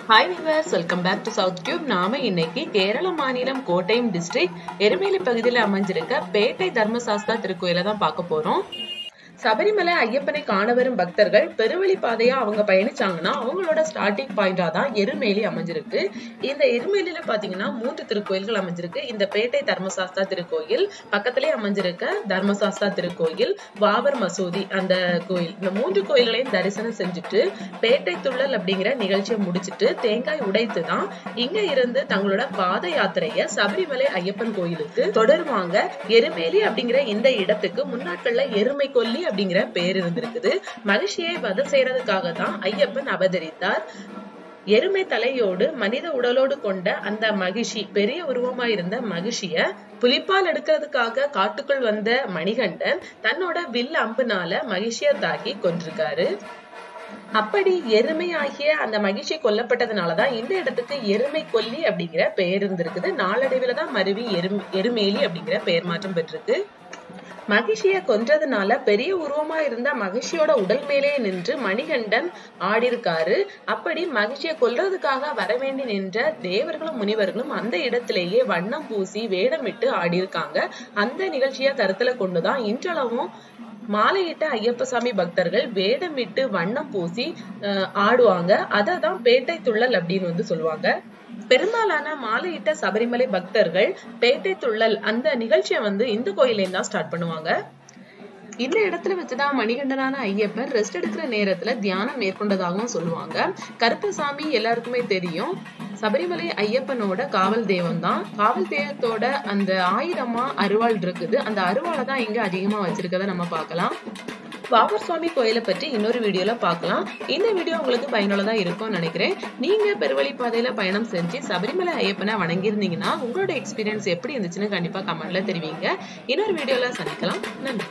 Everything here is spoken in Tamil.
Hi viewers, welcome back to South Tube. நாம இன்னைக்கு கேரள மாநிலம் கோட்டயம் டிஸ்ட்ரிக்ட் எருமேலி பகுதியில் அமைஞ்சிருக்க பேட்டை தர்மசாஸ்தா திருக்கோயில தான் பார்க்க போறோம். சபரிமலை ஐயப்பனை காண வரும் பக்தர்கள் பெருவழி பாதையா அவங்க பயணிச்சாங்கன்னா அவங்களோட ஸ்டார்டிங் பாயிண்டா தான் எருமேலி அமைஞ்சிருக்கு. இந்த எருமேலியில பாத்தீங்கன்னா 3 திருக்கோயில்கள் அமைஞ்சிருக்கு. இந்த பேட்டை தர்மசாஸ்தா திருக்கோயில், பக்கத்திலே அமைஞ்சிருக்க தர்மசாஸ்தா திருக்கோயில், பாபர் மசூதி அந்த கோயில், இந்த 3 கோயில்களையும் தரிசனம் செஞ்சுட்டு பேட்டை துள்ளல் அப்படிங்கிற நிகழ்ச்சியை முடிச்சுட்டு தேங்காய் உடைத்து தான் இங்க இருந்து தங்களோட பாத யாத்திரைய சபரிமலை ஐயப்பன் கோயிலுக்கு தொடருவாங்க. எருமேலி அப்படிங்கிற இந்த இடத்துக்கு முன்னாட்கள்ல எருமை கொல்லி அப்படிங்கிற பேர் இருந்திருக்குது. மகிழ்ச்சியை வதம் செய்யறதுக்காக தான் ஐயப்பன் அவதரித்தார். எருமை தலையோடு மனித உடலோடு கொண்ட அந்த மகிழ்ச்சி, பெரிய உருவமா இருந்த மகிழ்ச்சிய புலிப்பால் எடுக்கிறதுக்காக காட்டுக்குள் வந்த மணிகண்டன் தன்னோட வில் அம்புனால மகிழ்ச்சிய தாக்கி கொன்றிருக்காரு. அப்படி எருமை ஆகிய அந்த மகிழ்ச்சி கொல்லப்பட்டதுனாலதான் இந்த இடத்துக்கு எருமை கொல்லி அப்படிங்கிற பெயர் இருந்திருக்குது. நாளடைவில் தான் மருவி எருமேலி அப்படிங்கிற பெயர் மாற்றம் பெற்றிருக்கு. மகிழ்ச்சிய கொன்றதுனால பெரிய உருவமா இருந்த மகிழ்ச்சியோட உடல் மேலே நின்று மணிகண்டன் ஆடிருக்காரு. அப்படி மகிழ்ச்சியை கொல்றதுக்காக வரவேண்டி நின்ற தேவர்களும் முனிவர்களும் அந்த இடத்திலேயே வண்ணம் பூசி வேடமிட்டு ஆடிருக்காங்க. அந்த நிகழ்ச்சியை கருத்துல கொண்டுதான் இன்றளவும் மாலையிட்ட ஐயப்பசாமி பக்தர்கள் வேடமிட்டு வண்ணம் பூசி ஆடுவாங்க. அததான் பேட்டை துள்ளல் அப்படின்னு சொல்லுவாங்க. பெரும்பாலான மாலையிட்ட சபரிமலை பக்தர்கள் பேட்டை துள்ளல் அந்த நிகழ்ச்சியை இந்த கோயில தான் ஸ்டார்ட் பண்ணுவாங்க. இந்த இடத்துல வச்சுதான் மணிகண்டனான ஐயப்பன் ரெஸ்ட் எடுக்கிற நேரத்துல தியானம் மேற்கொண்டதாகவும் சொல்லுவாங்க. கருப்பசாமி எல்லாருக்குமே தெரியும், சபரிமலை ஐயப்பனோட காவல் தெய்வம் தான். காவல் தெய்வத்தோட அந்த ஆயுதமா அருவாள் இருக்குது. அந்த அருவாளை தான் இங்க அதிகமா வச்சிருக்கத நம்ம பார்க்கலாம். பாபர் சுவாமி கோயிலை பற்றி இன்னொரு வீடியோல பார்க்கலாம். இந்த வீடியோ உங்களுக்கு பயனுள்ளதா இருக்கும்னு நினைக்கிறேன். நீங்க பெருவழி பாதையில பயணம் செஞ்சு சபரிமலை ஐயப்பனை வணங்கியிருந்தீங்கன்னா உங்களோட எக்ஸ்பீரியன்ஸ் எப்படி இருந்துச்சுன்னு கண்டிப்பா கமெண்ட்ல தெரிவிங்க. இன்னொரு வீடியோல சந்திக்கலாம். நன்றி.